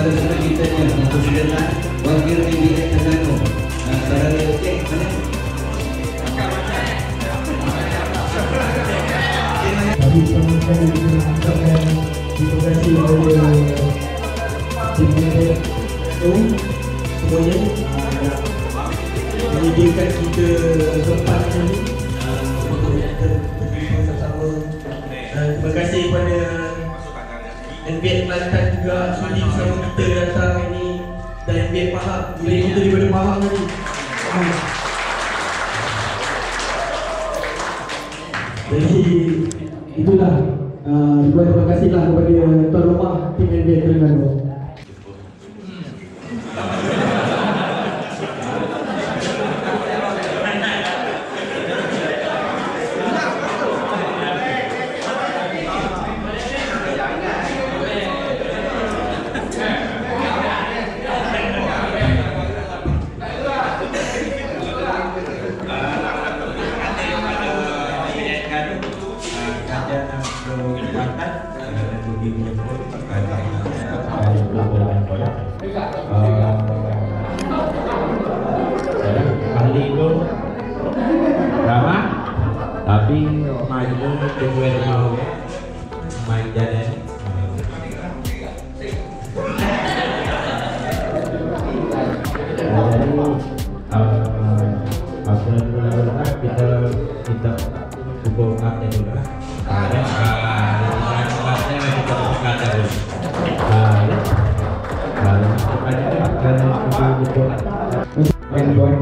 saudara kita ni untuk dengan wakil NBA Terengganu. Saudara okey mana? Kami sampaikan terima kasih kepada tim semuanya menyediakan kita kesempatan ini untuk bersama-sama. Terima kasih kepada NBA Kelantan juga sudi bersama kita datang ini, dan NBA Pahang boleh kita daripada Pahang tadi. Jadi itulah, terima kasihlah kepada tuan rumah tim NBA Terengganu. Kali itu ramah, tapi main itu sesuai dengan main jalan. Jadi kita cukup ada juga.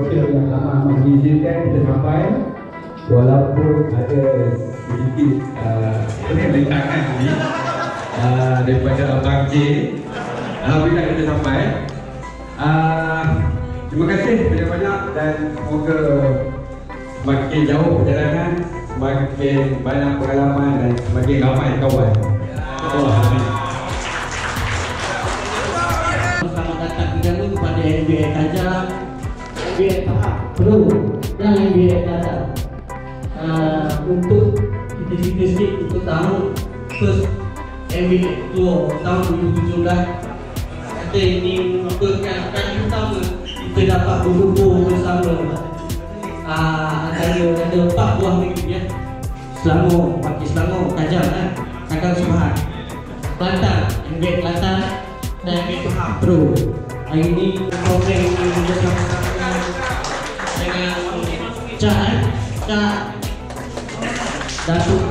Yang lama mengizinkan kita sampai, walaupun ada sedikit rintangan ini daripada Abang J. Alhamdulillah kita sampai. Terima kasih banyak-banyak dan semoga semakin jauh perjalanan, semakin banyak pengalaman dan semakin ramai kawan. Selamat datang juga kepada NBA Kajang, NBA Pahang Pro dan NBA Kelantan. Untuk kita cerita sikit untuk tahun first NBA Tour tahun 2017, kata ini merupakan kali pertama kita dapat berkumpul bersama ada 4 buah negeri ya. Selangor, Pakis Selangor, Kajang Kajang Subhan, Kelantan, NBA Kelantan dan NBA Pahang Pro. Hari ini program ini bersama-sama dengan Cak Datuk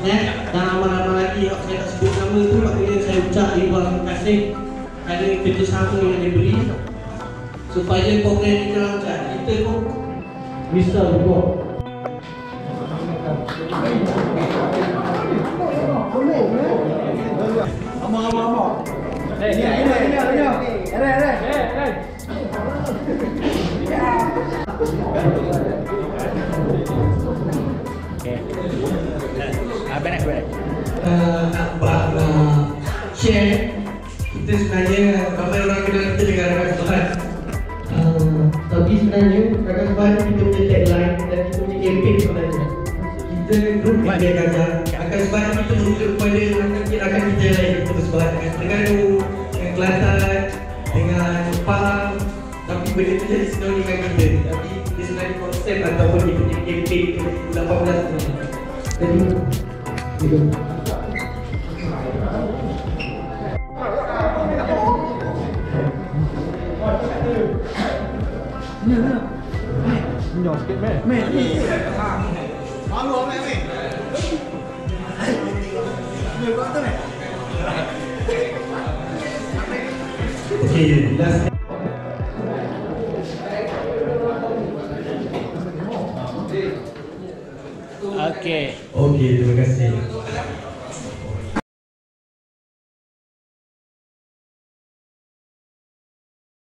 dan lama-lama lagi saya tak sebut nama itu, maknanya saya ucap terima kasih kerana kerjasama yang diberi supaya program ini lancar. Kita pun bisa buat. Amor. Share kita sebenarnya ramai orang kenal kita dengan Rakan Subhan. Tapi sebenarnya Rakan Subhan kita punya tagline dan kita punya campaign sebenarnya. Kita grup media Kajang Rakan Subhan kita merujuk kepada rakan kita yang lain, kita bersebut dengan Terengganu, dengan Kelantan, dengan Pahang. Tapi benda itu jadi sinonim dengan kita. Tapi dia sebenarnya konsep ataupun dia punya campaign 2018 sebenarnya. Jadi itu. Nhỏ sikit meh. Meh. Malu apa meh? Ni kau tu meh. Okay, last. Okay. Okay, terima kasih.